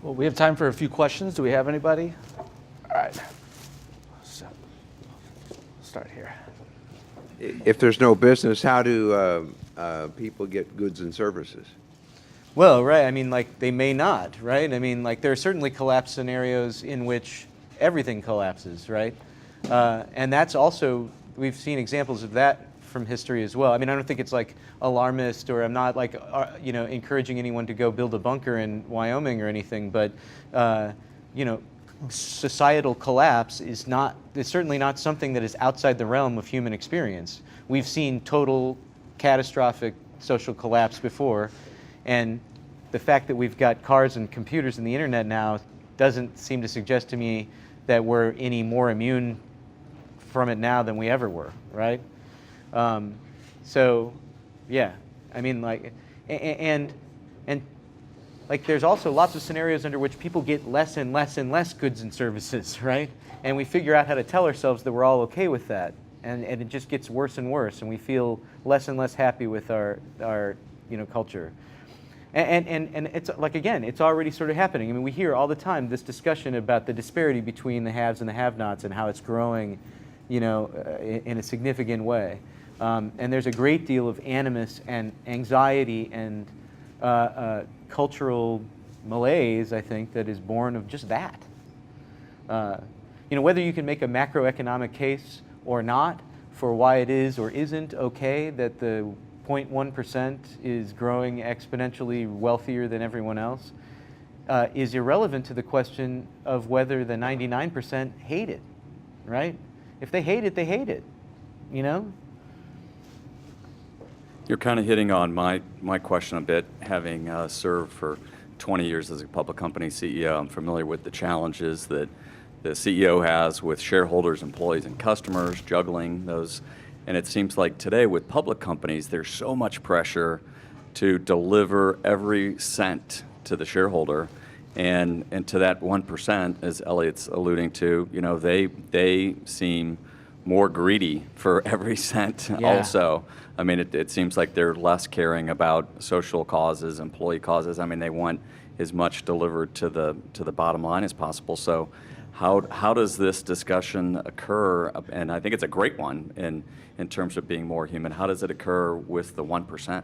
Well, we have time for a few questions. Do we have anybody? All right. So, start here. If there's no business, how do people get goods and services? Well, right. I mean, like, they may not, right? I mean, like, there are certainly collapse scenarios in which everything collapses, right? And that's also, we've seen examples of that from history as well. I mean, I don't think it's like alarmist, or I'm not like, encouraging anyone to go build a bunker in Wyoming or anything, but, societal collapse is certainly not something that is outside the realm of human experience. We've seen total catastrophic social collapse before, and the fact that we've got cars and computers and the internet now doesn't seem to suggest to me that we're any more immune from it now than we ever were, right? So, yeah, I mean, like, and like, there's also lots of scenarios under which people get less and less and less goods and services, right? And we figure out how to tell ourselves that we're all okay with that, and it just gets worse and worse, and we feel less and less happy with our culture. And it's like, again, it's already sort of happening. I mean, we hear all the time this discussion about the disparity between the haves and the have-nots and how it's growing, in a significant way. And there's a great deal of animus and anxiety and cultural malaise, I think, that is born of just that. Whether you can make a macroeconomic case or not for why it is or isn't okay that the 0.1% is growing exponentially wealthier than everyone else, is irrelevant to the question of whether the 99% hate it, right? If they hate it, they hate it, You're kind of hitting on my question a bit. Having served for 20 years as a public company CEO, I'm familiar with the challenges that the CEO has with shareholders, employees, and customers, juggling those. And it seems like today with public companies, there's so much pressure to deliver every cent to the shareholder. And to that 1%, as Elliot's alluding to, they seem more greedy for every cent also. I mean, it seems like they're less caring about social causes, employee causes. I mean, they want as much delivered to the bottom line as possible. So how does this discussion occur? And I think it's a great one in terms of being more human. How does it occur with the 1%?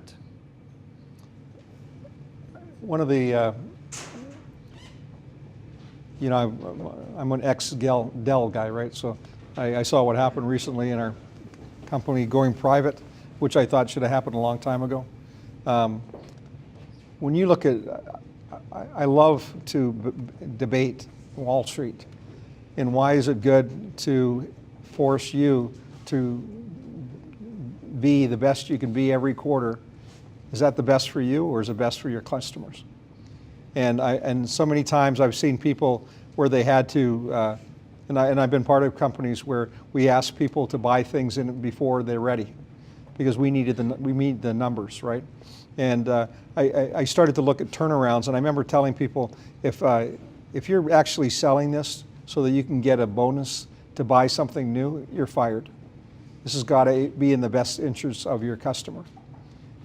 One of the, I'm an ex-Dell guy, right? So I saw what happened recently in our company going private, which I thought should have happened a long time ago. When you look at, I love to debate Wall Street, and why is it good to force you to be the best you can be every quarter? Is that the best for you, or is it best for your customers? And so many times I've seen people where they had to, and I've been part of companies where we ask people to buy things in before they're ready, because we need the numbers, right? And I started to look at turnarounds, and I remember telling people, if you're actually selling this so that you can get a bonus to buy something new, you're fired. This has got to be in the best interest of your customer.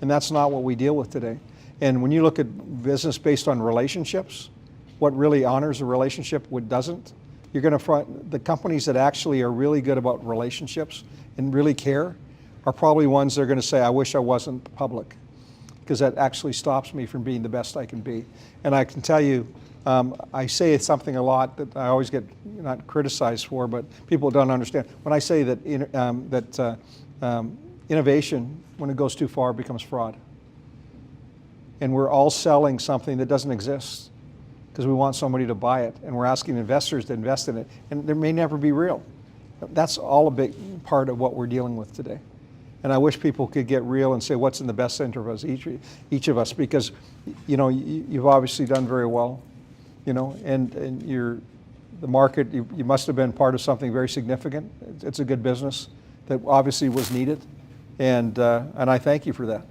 And that's not what we deal with today. And when you look at business based on relationships, what really honors a relationship, what doesn't, you're going to find the companies that actually are really good about relationships and really care are probably ones that are going to say, I wish I wasn't public, because that actually stops me from being the best I can be. And I can tell you, I say something a lot that I always get not criticized for, but people don't understand. When I say that innovation, when it goes too far, becomes fraud. And we're all selling something that doesn't exist because we want somebody to buy it, and we're asking investors to invest in it, and it may never be real. That's all a big part of what we're dealing with today. And I wish people could get real and say what's in the best interest of us, each of us, because you've obviously done very well, and the market, you must have been part of something very significant. It's a good business that obviously was needed, and I thank you for that.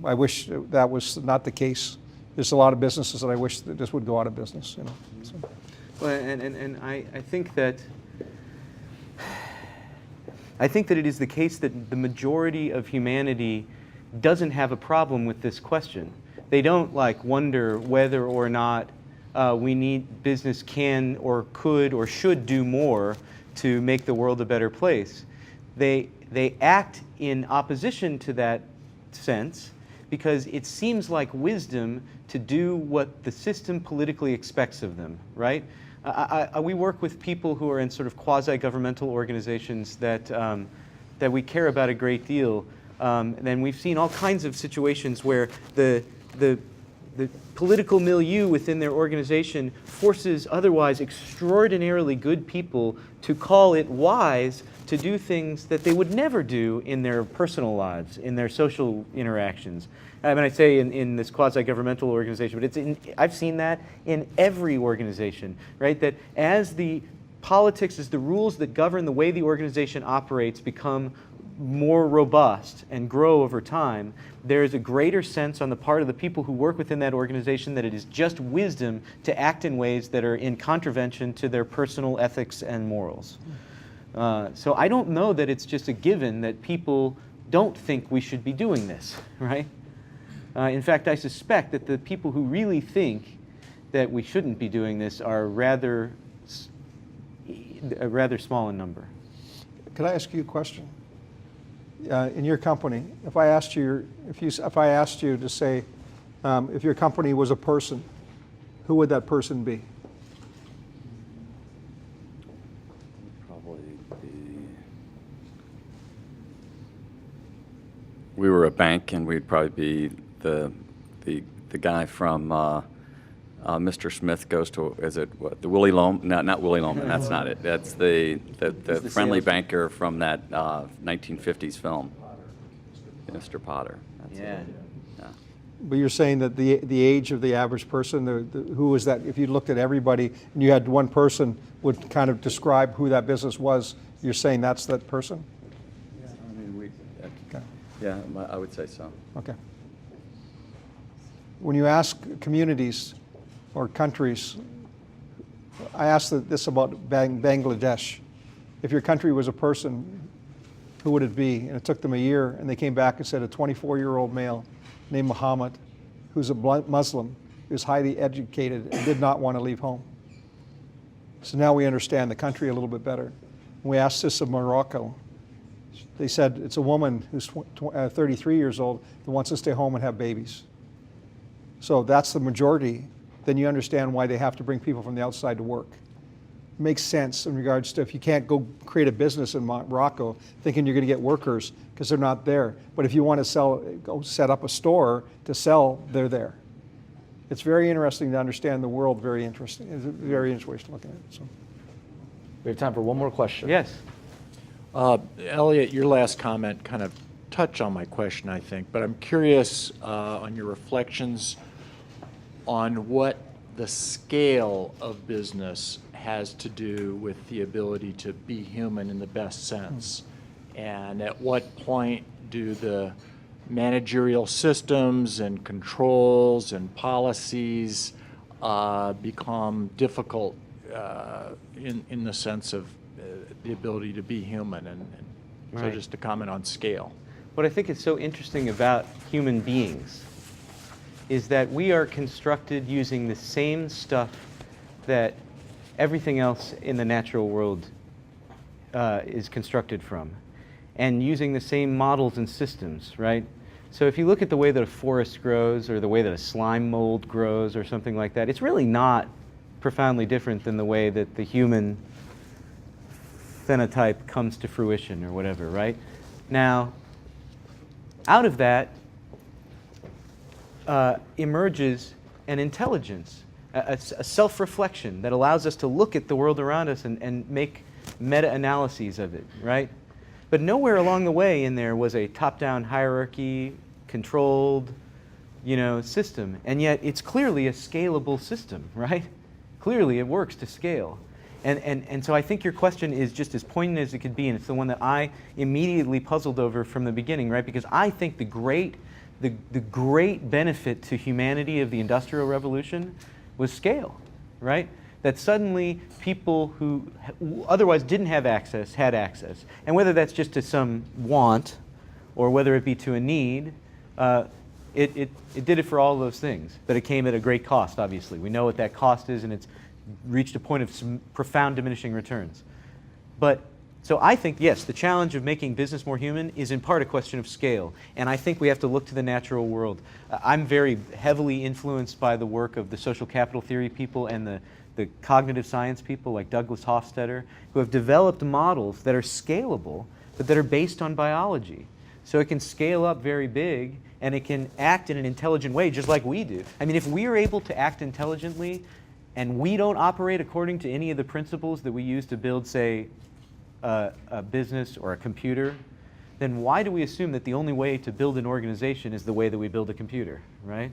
I wish that was not the case. There's a lot of businesses that I wish that just would go out of business. So. Well, and I think that it is the case that the majority of humanity doesn't have a problem with this question. They don't wonder whether or not business can or could or should do more to make the world a better place. They act in opposition to that sense because it seems like wisdom to do what the system politically expects of them, right? We work with people who are in sort of quasi-governmental organizations that we care about a great deal. Then we've seen all kinds of situations where the political milieu within their organization forces otherwise extraordinarily good people to call it wise to do things that they would never do in their personal lives, in their social interactions. I mean, I say in this quasi-governmental organization, but I've seen that in every organization, right? That as the politics, as the rules that govern the way the organization operates become more robust and grow over time, there is a greater sense on the part of the people who work within that organization that it is just wisdom to act in ways that are in contravention to their personal ethics and morals. So I don't know that it's just a given that people don't think we should be doing this, right? In fact, I suspect that the people who really think that we shouldn't be doing this are rather small in number. Could I ask you a question? In your company, if I asked you to say, if your company was a person, who would that person be? Probably be. We were a bank, and we'd probably be the guy from Mr. Smith Goes to, is it what, the Willie Loman? No, not Willie Loman. That's not it. That's the friendly banker from that 1950s film, Mr. Potter. That's Yeah. it. Yeah. But you're saying that the age of the average person, who was that? If you looked at everybody and you had one person would kind of describe who that business was, you're saying that's that person? I mean, Okay. yeah, I would say so. Okay. When you ask communities or countries, I asked this about Bangladesh. If your country was a person, who would it be? And it took them a year, and they came back and said a 24-year-old male named Muhammad, who's a Muslim, who's highly educated and did not want to leave home. So now we understand the country a little bit better. When we asked this of Morocco, they said it's a woman who's 33 years old that wants to stay home and have babies. So that's the majority. Then you understand why they have to bring people from the outside to work. It makes sense in regards to if you can't go create a business in Morocco thinking you're going to get workers because they're not there. But if you want to go set up a store to sell, they're there. It's very interesting to understand the world. Very interesting. It's very interesting looking at it. So. We have time for one more question. Yes. Elliot, your last comment kind of touched on my question, I think, but I'm curious on your reflections on what the scale of business has to do with the ability to be human in the best sense. And at what point do the managerial systems and controls and policies become difficult in the sense of the ability to be human? And so Right. just to comment on scale. What I think is so interesting about human beings is that we are constructed using the same stuff that everything else in the natural world is constructed from, and using the same models and systems, right? So if you look at the way that a forest grows or the way that a slime mold grows or something like that, it's really not profoundly different than the way that the human phenotype comes to fruition or whatever, right? Now, out of that emerges an intelligence, a self-reflection that allows us to look at the world around us and make meta-analyses of it, right? But nowhere along the way in there was a top-down hierarchy, controlled, system. And yet it's clearly a scalable system, right? Clearly it works to scale. And so I think your question is just as poignant as it could be, and it's the one that I immediately puzzled over from the beginning, right? Because I think the great benefit to humanity of the Industrial Revolution was scale, right? That suddenly people who otherwise didn't have access had access. And whether that's just to some want or whether it be to a need, it did it for all those things, but it came at a great cost, obviously. We know what that cost is, and it's reached a point of some profound diminishing returns. But, so I think, yes, the challenge of making business more human is in part a question of scale, and I think we have to look to the natural world. I'm very heavily influenced by the work of the social capital theory people and the cognitive science people like Douglas Hofstadter, who have developed models that are scalable, but that are based on biology. So it can scale up very big, and it can act in an intelligent way, just like we do. I mean, if we are able to act intelligently, and we don't operate according to any of the principles that we use to build, say, a business or a computer, then why do we assume that the only way to build an organization is the way that we build a computer, right?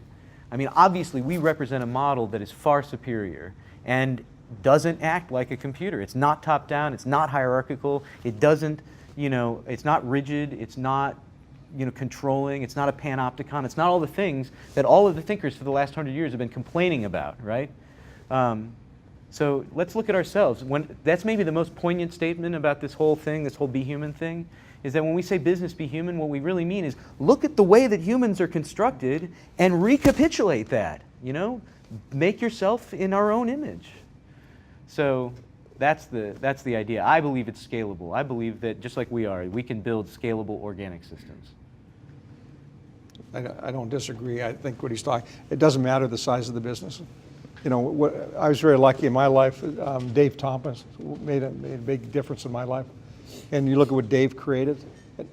I mean, obviously, we represent a model that is far superior and doesn't act like a computer. It's not top-down, it's not hierarchical, it doesn't, you know, it's not rigid, it's not, you know, controlling, it's not a panopticon, it's not all the things that all of the thinkers for the last 100 years have been complaining about, right? So let's look at ourselves. That's maybe the most poignant statement about this whole thing, this whole be human thing, is that when we say business be human, what we really mean is look at the way that humans are constructed and recapitulate that, you know? Make yourself in our own image. So that's the idea. I believe it's scalable. I believe that just like we are, we can build scalable organic systems. I don't disagree. I think what he's talking, it doesn't matter the size of the business. You know, I was very lucky in my life. Dave Thomas made a big difference in my life. And you look at what Dave created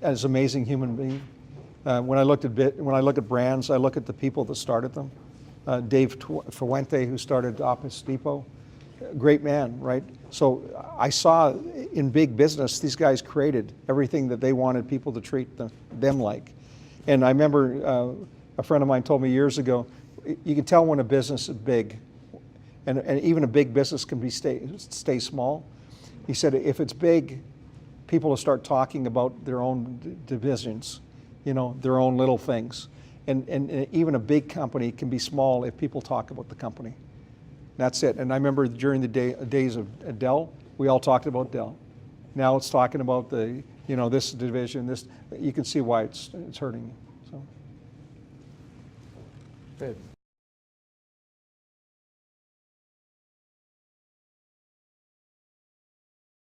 as an amazing human being. When I look at brands, I look at the people that started them. Dave Fuente, who started Office Depot, great man, right? So I saw in big business, these guys created everything that they wanted people to treat them like. And I remember a friend of mine told me years ago, you can tell when a business is big, and even a big business can stay small. He said, if it's big, people will start talking about their own divisions, you know, their own little things. And even a big company can be small if people talk about the company. That's it. And I remember during the days of Dell, we all talked about Dell. Now it's talking about the, you know, this division, this. You can see why it's hurting. So. Good.